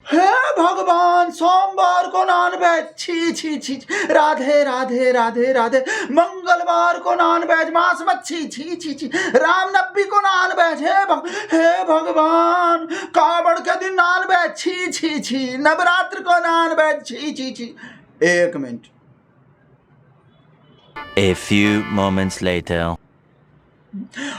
हे भगवान, सोमवार को नॉन वेज, छी छी छी, राधे राधे राधे राधे। मंगलवार को नॉन वेज, मांस मच्छी, छी छी छी। रामनवमी को नॉन वेज, हे भगवान, कावड़ के दिन नॉन वेज, छी छी छी। नवरात्र को नॉन वेज, छी छी छी। एक minute. A few moments later.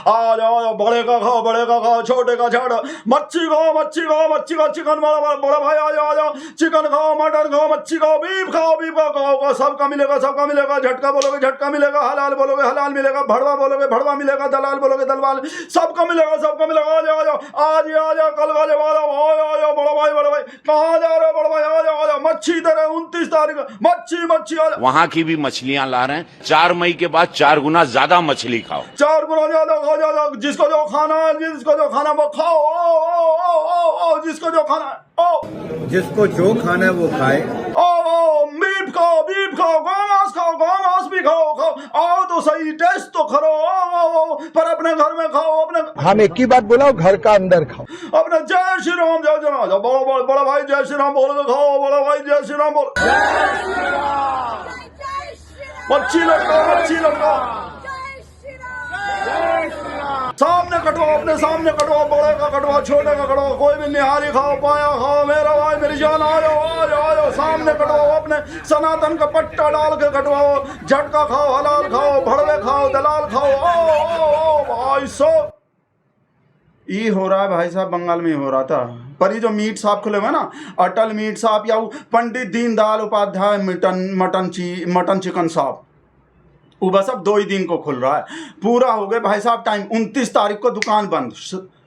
आ जाओ, बड़े का खाओ, छोटे का छोड़ो। मच्छी खाओ, चिकन बड़ा भाई आ जाओ। चिकन खाओ, मटन खाओ, मच्छी खाओ, बीफ खाओ, सबका मिलेगा। झटका बोलोगे झटका मिलेगा, हलाल बोलोगे हलाल मिलेगा, भड़वा बोलोगे भड़वा मिलेगा, दलाल बोलोगे दलाल, सबका मिलेगा। आ जाओ, आज आ जाओ, कल आ जाओ। बड़ा भाई कहाँ जा रहे हो बड़ा भाई? आ जाओ। मच्छी दे रहे 29 तारीख, मच्छी आ जाओ। वहां की भी मछलियां ला रहे हैं। 4 मई के बाद 4 गुना ज्यादा मछली खाओ। 4 गुना ज्यादा खाओ, जिसको जो खाना है वो खाओ। जिसको जो खाना है जिसको जो खाना है वो खाए। मीट खाओ, बीफ खाओ, गौ मांस भी खाओ। आओ तो सही, टेस्ट तो करो, पर अपने घर में खाओ। अपने हम एक ही बात बोला, घर का अंदर खाओ। अपने जय श्री राम जाओ। बड़ा भाई जय श्री राम बोल के खाओ। बड़ा भाई जय श्री राम बोल। मच्छी लटकाओ। सामने कटवाओ, अपने सामने कटवाओ। बड़े का कटवाओ, छोटे का कटवाओ। कोई भी निहारी खाओ, पाया खाओ। मेरा भाई मेरी जान, आ जाओ। सामने कटवाओ, अपने सनातन का पट्टा डाल के कटवाओ। झटका खाओ, हलाल खाओ, भड़वे खाओ, दलाल खाओ। ओ भाई साहब, ये हो रहा है भाई साहब, बंगाल में हो रहा था। पर ये जो मीट शॉप खुले हुए ना, अटल मीट शॉप या Pandit Deendayal Upadhyay mutton chicken shop, वो बस अब 2 ही दिन को खुल रहा है। पूरा हो गया भाई साहब टाइम। 29 तारीख को दुकान बंद,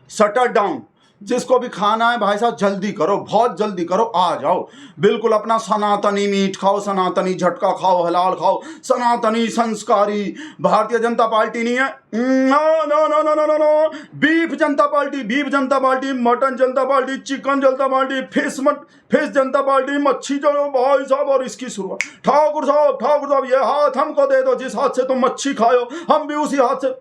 शटर डाउन। जिसको भी खाना है भाई साहब जल्दी करो, बहुत जल्दी करो, आ जाओ। बिल्कुल अपना सनातनी मीट खाओ, सनातनी झटका खाओ, हलाल खाओ, सनातनी संस्कारी। भारतीय जनता पार्टी नहीं है, नो। बीफ जनता पार्टी, मटन जनता पार्टी, चिकन जनता पार्टी, फिश जनता पार्टी, मच्छी जो भाई साहब। और इसकी शुरुआत ठाकुर साहब, ये हाथ हमको दे दो, जिस हाथ से तुम मच्छी खाओ हम भी उसी हाथ से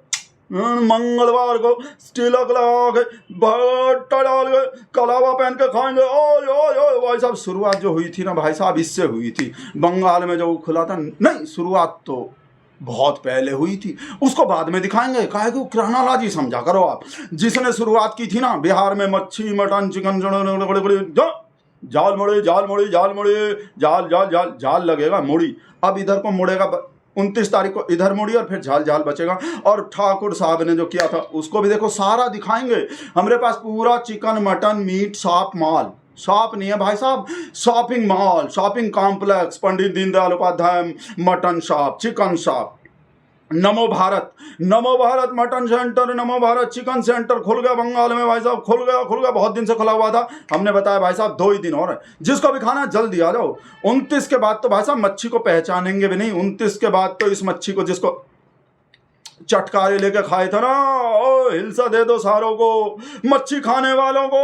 मंगलवार को तिलक लगा के, भट्टा डाल के, कलावा पहन के खाएंगे। ओ भाई साहब, शुरुआत जो हुई थी ना भाई साहब, इससे हुई थी। बंगाल में जो खुला था, नहीं, शुरुआत तो बहुत पहले हुई थी, उसको बाद में दिखाएंगे। काहे को क्रोनोलॉजी समझा करो आप। जिसने शुरुआत की थी ना बिहार में, मच्छी मटन चिकन, जाल लगेगा, मुड़ी। अब इधर को मुड़ेगा 29 तारीख को, इधर मुड़ी, और फिर झाल बचेगा। और ठाकुर साहब ने जो किया था उसको भी देखो, सारा दिखाएंगे। हमारे पास पूरा चिकन मटन मीट शॉप नहीं है भाई साहब, shopping mall, shopping complex, Pandit Deendayal Upadhyay mutton shop, chicken shop. Namo Bharat mutton centre, नमो भारत चिकन सेंटर खुल गया बंगाल में भाई साहब। खुल गया, बहुत दिन से खुला हुआ था। हमने बताया भाई साहब 2 ही दिन हो रहे हैं। जिसको भी खाना जल्दी आ जाओ। 29 के बाद तो भाई साहब मच्छी को पहचानेंगे भी नहीं। 29 के बाद तो इस मच्छी को, जिसको चटकारे लेके खाए थे ना, हिलसा दे दो सारों को। मच्छी खाने वालों को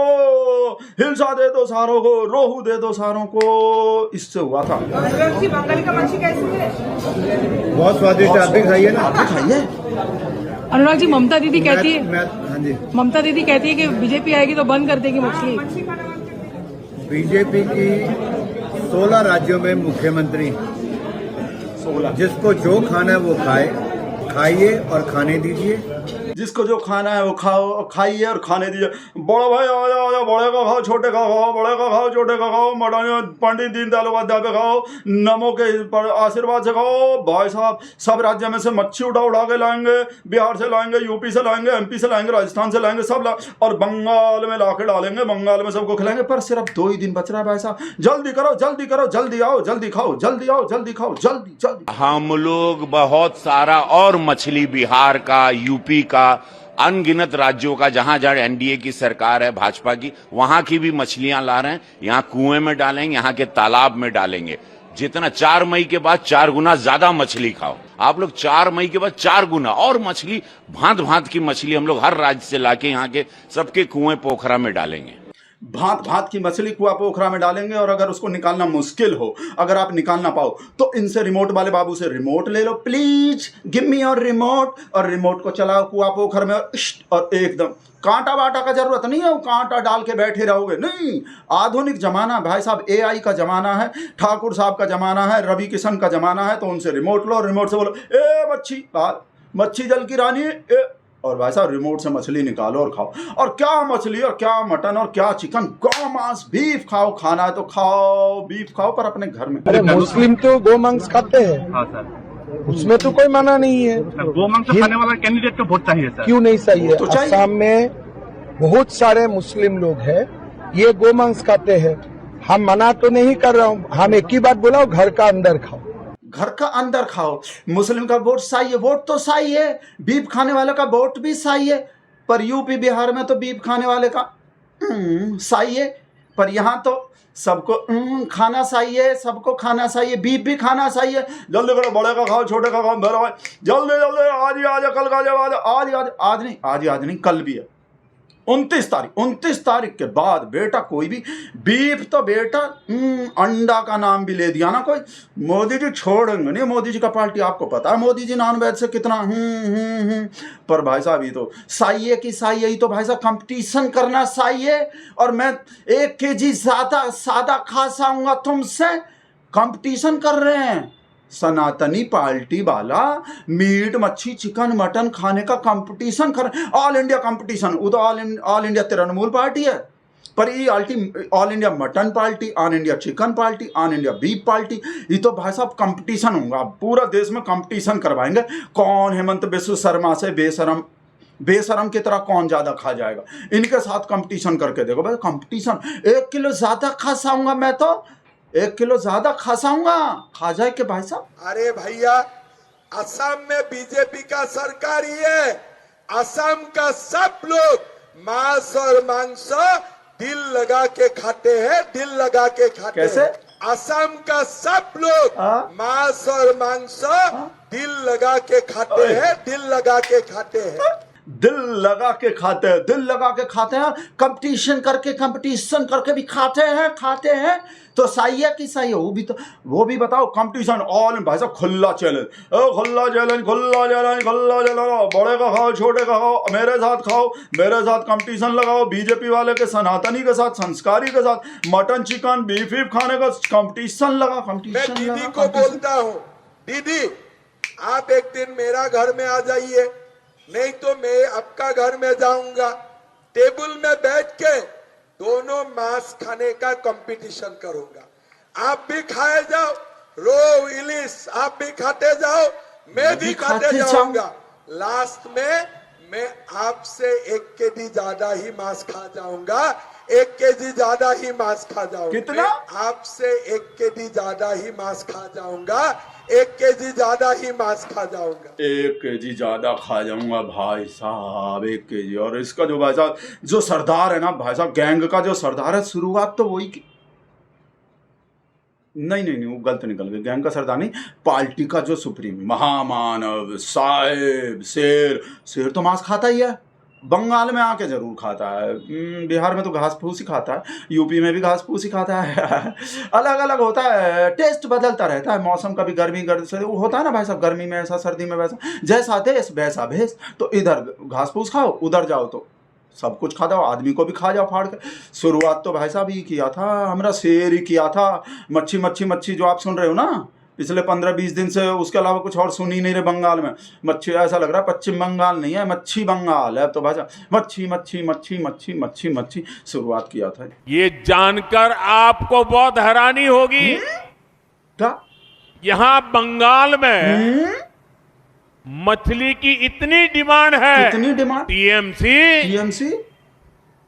हिलसा दे दो सारों को, रोहू दे दो सारों को। इससे हुआ था। बंगाली का मच्छी कैसी है? बहुत स्वादिष्ट, आप भी खाइए ना। आप भी खाइए। अनुराग जी, ममता दीदी कहती है, हाँ जी, ममता दीदी कहती है कि बीजेपी आएगी तो बंद कर देगी मछली। बीजेपी की 16 राज्यों में मुख्यमंत्री, 16। जिसको जो खाना है वो खाइए और खाने दीजिए। जिसको जो खाना है वो खाइए और खाने दीजिए। बड़ा भाई आ जाओ, बड़े का खाओ, छोटे का खाओ, बड़े का खाओ, छोटे का खाओ। मटन पंडित दीनदयाल उपाध्याय पे खाओ, नमो के आशीर्वाद से खाओ। भाई साहब सब राज्य में से मच्छी उठा के लाएंगे। बिहार से लाएंगे, यूपी से लाएंगे, एमपी से लाएंगे, राजस्थान से लाएंगे, सब और बंगाल में ला के डालेंगे। बंगाल में सबको खिलाएंगे। पर सिर्फ 2 ही दिन बच रहा है भाई साहब। जल्दी करो, जल्दी आओ, जल्दी खाओ, जल्दी खाओ, जल्दी। हम लोग बहुत सारा और मछली, बिहार का, यूपी का, अनगिनत राज्यों का, जहां जहां एनडीए की सरकार है, भाजपा की, वहां की भी मछलियां ला रहे हैं। यहां कुएं में डालेंगे, यहां के तालाब में डालेंगे। जितना 4 मई के बाद 4 गुना ज्यादा मछली खाओ। आप लोग 4 मई के बाद 4 गुना और मछली, भांत की मछली हम लोग हर राज्य से लाके यहाँ के सबके कुएं पोखरा में डालेंगे। भांत भांत की मछली कुआ पोखरा में डालेंगे, और अगर उसको निकालना मुश्किल हो, अगर आप निकाल ना पाओ, तो इनसे रिमोट वाले बाबू से रिमोट ले लो, please give me your remote, और रिमोट को चलाओ कुआ पोखर में, और एकदम कांटा वाटा का जरूरत नहीं है, वो कांटा डाल के बैठे रहोगे नहीं। आधुनिक जमाना भाई साहब, AI का जमाना है, ठाकुर साहब का जमाना है, रवि किशन का जमाना है, तो उनसे रिमोट लो, रिमोट से बोलो ए मच्छी, मच्छी जल की रानी ए, और भाई साहब रिमोट से मछली निकालो और खाओ। और क्या मछली और क्या मटन और क्या चिकन, गौ मांस, बीफ खाओ, खाना है तो खाओ, बीफ खाओ, पर अपने घर में। अरे मुस्लिम तो गौ मांस खाते हैं। हाँ सर, उसमें तो कोई मना नहीं है। गोमांस खाने वाला कैंडिडेट को वोट चाहिए सर। क्यों नहीं चाहिए? तो चाहिए। असम में बहुत सारे मुस्लिम लोग हैं, ये गोमांस खाते हैं। हम मना तो नहीं कर रहा हूँ, हम एक ही बात बोला, घर का अंदर खाओ। घर का अंदर खाओ। मुस्लिम का वोट सही है, वोट तो सही है, बीफ खाने वाले का वोट भी सही है, पर यूपी बिहार में तो बीफ खाने वाले का सही है, पर यहाँ तो सबको खाना सही है, सबको खाना सही है, बीफ भी खाना सही है। जल्दी करो, बड़े का खाओ, छोटे का खाओ, मेरा भाई जल्दी जल्दी, आज ही आ जा, कल का आज नहीं कल भी है 29 तारीख के बाद बेटा कोई भी बीफ तो बेटा अंडा का नाम भी ले दिया ना कोई, मोदी जी छोड़ेंगे नहीं। मोदी जी का पार्टी आपको पता है, मोदी जी नॉन वेज से कितना पर भाई साहब ये तो सही है कि सही है, ये तो भाई साहब कंपटीशन करना सही है। और मैं 1 kg ज्यादा सादा खा जाऊंगा तुमसे, कंपटीशन कर रहे हैं। सनातनी पार्टी वाला मीट मच्छी चिकन मटन खाने का कंपटीशन कर, ऑल इंडिया कंपटीशन। वो तो ऑल इंडिया तृणमूल पार्टी है, पर ये all India mutton party, all India chicken party, all India beef party, ये तो भाई साहब कंपटीशन होगा। पूरा देश में कंपटीशन करवाएंगे, कौन हेमंत बिस्व शर्मा से बेशरम की तरह कौन ज्यादा खा जाएगा, इनके साथ कंपटीशन करके देखो भाई। कंपटीशन 1 किलो ज्यादा खा जाऊंगा मैं, तो 1 किलो ज्यादा खा जाऊंगा, खा जाए के भाई साहब। अरे भैया, असम में बीजेपी का सरकार ही है। असम का सब लोग मांस और मांस दिल लगा के खाते हैं, दिल लगा के खाते कैसे? हैं। असम का सब लोग मांस और मांस दिल लगा के खाते हैं, दिल लगा के खाते हैं, दिल लगा के खाते हैं, दिल लगा के खाते हैं, कंपटीशन करके भी खाते हैं। तो सही है कि सही है? वो भी बताओ। कंपटीशन ऑल भाई साहब, खुला चैलेंज, बड़े का खाओ, छोटे का खाओ, मेरे साथ खाओ, मेरे साथ कंपटीशन लगाओ। बीजेपी वाले के सनातनी के साथ, संस्कारी के साथ मटन चिकन बीफ खाने का कंपटीशन लगा। मैं दीदी को बोलता हूँ, दीदी आप एक दिन मेरा घर में आ जाइए, नहीं तो मैं आपका घर में जाऊंगा। टेबल में बैठ के दोनों मांस खाने का कंपटीशन करूंगा। आप भी खाए जाओ, रोहू इलिश आप भी खाते जाओ, मैं भी खाते जाऊंगा। लास्ट में मैं आपसे 1 kg ज्यादा ही मांस खा जाऊंगा, 1 kg ज्यादा ही मांस खा जाऊंगा। कितना? आपसे 1 kg ज्यादा ही मांस खा जाऊंगा, 1 kg ज्यादा ही मांस खा जाऊंगा। 1 kg ज्यादा खा जाऊंगा भाई साहब, 1 kg। और इसका जो भाई साहब जो सरदार है ना भाई साहब, गैंग का जो सरदार है, शुरुआत तो वही की नहीं वो गलत निकल गई। गैंग का सरदार नहीं, पार्टी का जो सुप्रीम महामानव साहेब शेर तो मांस खाता ही है। बंगाल में आके जरूर खाता है, बिहार में तो घास फूस ही खाता है, यूपी में भी घास फूस ही खाता है। अलग अलग होता है, टेस्ट बदलता रहता है। मौसम का भी गर्मी से वो होता है ना भाई साहब, गर्मी में ऐसा, सर्दी में वैसा, जैसा देश वैसा भेष। तो इधर घास फूस खाओ, उधर जाओ तो सब कुछ खा जाओ, आदमी को भी खा जाओ फाड़ के। शुरुआत तो भाई साहब ही किया था, हमारा शेर ही किया था। मच्छी जो आप सुन रहे हो ना पिछले 15-20 दिन से, उसके अलावा कुछ और सुन ही नहीं रहे बंगाल में। मच्छी ऐसा लग रहा है पश्चिम बंगाल नहीं है, मच्छी बंगाल है। तो भाई साहब मच्छी शुरुआत किया था। ये जानकर आपको बहुत हैरानी होगी, क्या यहाँ बंगाल में मछली की इतनी डिमांड है, कितनी डिमांड? टीएमसी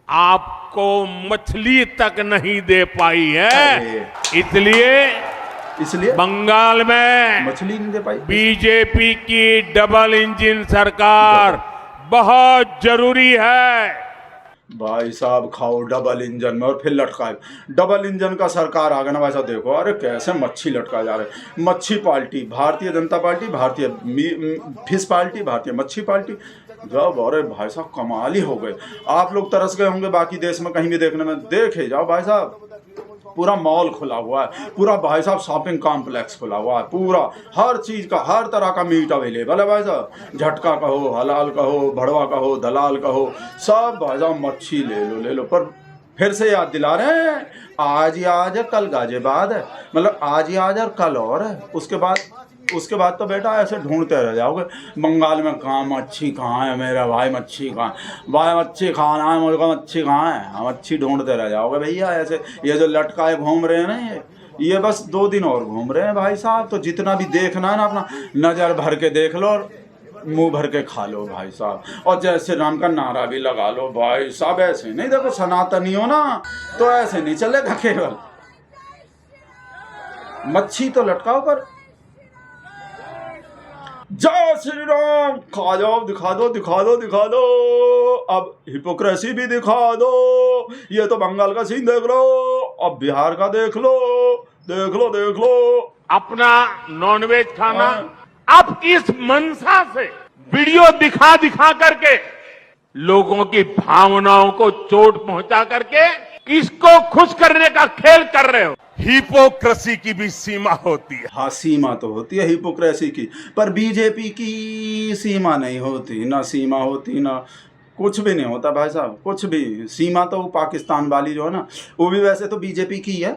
आपको मछली तक नहीं दे पाई है, इसलिए बंगाल में मछली नहीं दे पाई। बीजेपी की डबल इंजन सरकार बहुत जरूरी है। भाई साहब खाओ डबल इंजन में, और फिर लटकाए। डबल इंजन का सरकार आ गया ना भाई साहब, देखो अरे कैसे मच्छी लटका जा रहे। मच्छी पार्टी, भारतीय जनता पार्टी, भारतीय फिश पार्टी, भारतीय मच्छी पार्टी। जब अरे भाई साहब कमाल ही हो गए। आप लोग तरस गए होंगे बाकी देश में कहीं भी देखने में, देखे जाओ भाई साहब, पूरा मॉल खुला हुआ है, पूरा भाई साहब शॉपिंग कॉम्प्लेक्स खुला हुआ है, पूरा हर चीज का हर तरह का मीट अवेलेबल है भाई साहब। झटका कहो, हलाल कहो, भड़वा कहो, दलाल कहो, सब भाई साहब मच्छी ले लो। पर फिर से याद दिला रहे हैं, आज ही आज है, कल गाजियाबाद है, मतलब आज ही आज और कल और है, उसके बाद तो बेटा ऐसे ढूंढते रह जाओगे बंगाल में कहाँ मच्छी कहाँ है, मेरा भाई मच्छी कहाँ, भाई मच्छी खाना है मुझको, मच्छी कहाँ है, मच्छी ढूंढते रह जाओगे भैया। ऐसे ये जो लटकाए घूम रहे हैं ना, ये बस 2 दिन और घूम रहे हैं भाई साहब। तो जितना भी देखना है ना, अपना नज़र भर के देख लो और मुंह भर के खा लो भाई साहब। और जय श्री राम का नारा भी लगा लो भाई साहब। ऐसे नहीं, देखो सनातनी हो ना तो ऐसे नहीं चलेगा, केवल मच्छी तो लटकाओ पर जय श्री राम खा जाओ, दिखा दो। अब हिपोक्रेसी भी दिखा दो। ये तो बंगाल का सीन देख लो, अब बिहार का देख लो। अपना नॉनवेज खाना आप किस मंशा से वीडियो दिखा करके लोगों की भावनाओं को चोट पहुंचा करके किसको खुश करने का खेल कर रहे हो? हिपोक्रेसी की भी सीमा होती है। हाँ, सीमा तो होती है हिपोक्रेसी की, पर बीजेपी की सीमा नहीं होती, ना सीमा होती ना कुछ भी नहीं होता भाई साहब, कुछ भी। सीमा तो पाकिस्तान वाली जो है ना, वो भी वैसे तो बीजेपी की है,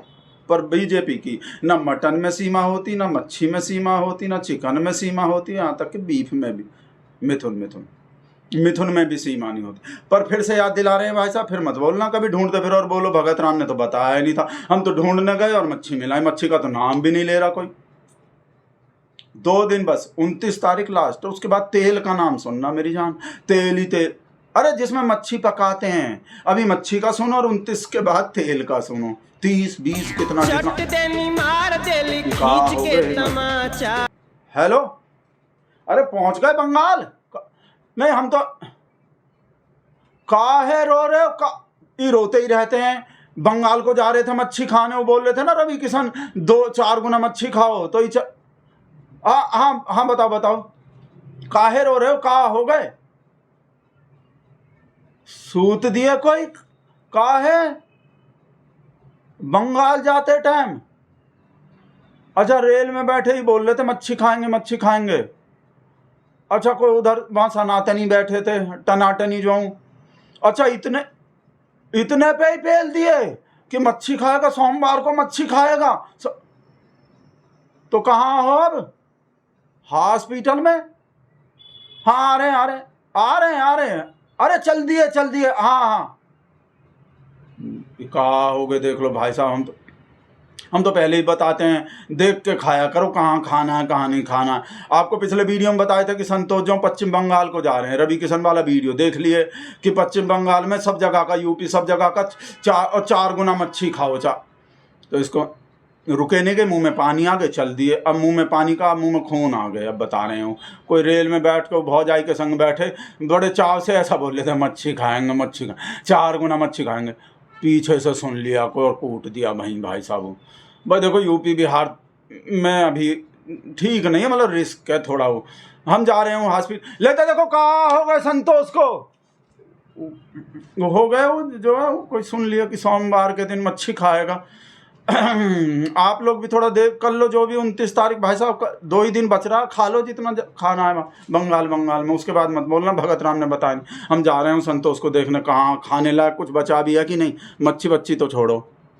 पर बीजेपी की ना मटन में सीमा होती, ना मच्छी में सीमा होती, ना चिकन में सीमा होती, यहाँ तक कि बीफ में भी, मिथुन में भी सीमा नहीं होती। पर फिर से याद दिला रहे हैं भाई साहब, फिर मत बोलना कभी ढूंढते फिर और बोलो भगत राम ने तो बताया नहीं था, हम तो ढूंढने गए और मच्छी मिलाई। मच्छी का तो नाम भी नहीं ले रहा कोई। 2 दिन बस, 29 तारीख लास्ट। उसके बाद तेल का नाम सुनना मेरी जान, तेल ही तेल। अरे जिसमें मच्छी पकाते हैं, अभी मच्छी का सुनो और 29 के बाद तेल का सुनो। 30 20 कितना हेलो, अरे पहुंच गए बंगाल? नहीं, हम तो काहे रो रहे हो? ये रोते ही रहते हैं। बंगाल को जा रहे थे मच्छी खाने, वो बोल रहे थे ना रवि किशन 2-4 गुना मच्छी खाओ तो हाँ बताओ काहे रो रहे हो? कहा हो गए? सूत दिए कोई? काहे बंगाल जाते टाइम? अच्छा, रेल में बैठे ही बोल रहे थे मच्छी खाएंगे। अच्छा, कोई उधर वहां सनातनी बैठे थे, टनाटनी जो हूं। अच्छा, इतने पे ही पेल दिए कि मच्छी खाएगा, सोमवार को मच्छी खाएगा। तो कहाँ हो अब? हॉस्पिटल में? हाँ, आ रहे हैं। अरे चल दिए। हाँ कहा हो गए देख लो भाई साहब। हम तो पहले ही बताते हैं, देख के खाया करो कहाँ खाना है कहाँ नहीं खाना है। आपको पिछले वीडियो में बताए थे कि संतोष जो पश्चिम बंगाल को जा रहे हैं, रवि किशन वाला वीडियो देख लिए कि पश्चिम बंगाल में सब जगह का, यूपी सब जगह का 4 गुना मच्छी खाओ तो इसको रुके नहीं गए, मुंह में पानी आ गए, चल दिए। अब मुंह में पानी का, मुंह में खून आ गए। अब बता रहे हो, कोई रेल में बैठ कर भौजाई के संग बैठे, बड़े चाव से ऐसा बोल रहे थे मच्छी खाएंगे 4 गुना मच्छी खाएंगे। पीछे से सुन लिया को और कूट दिया भाई साहब। भाई देखो, यूपी बिहार में अभी ठीक नहीं है, मतलब रिस्क है थोड़ा। वो हम जा रहे हैं हॉस्पिटल लेते, देखो कहाँ हो गए संतोष को, हो गए वो जो है, कोई सुन लिया कि सोमवार के दिन मच्छी खाएगा। आप लोग भी थोड़ा देख कर लो, जो भी 29 तारीख भाई साहब 2 ही दिन बच रहा, खा लो जितना खाना है बंगाल में। उसके बाद मत बोलना भगत राम ने बताया। हम जा रहे हैं संतोष को देखने, कहाँ खाने लायक कुछ बचा भी है कि नहीं। मच्छी तो छोड़ो।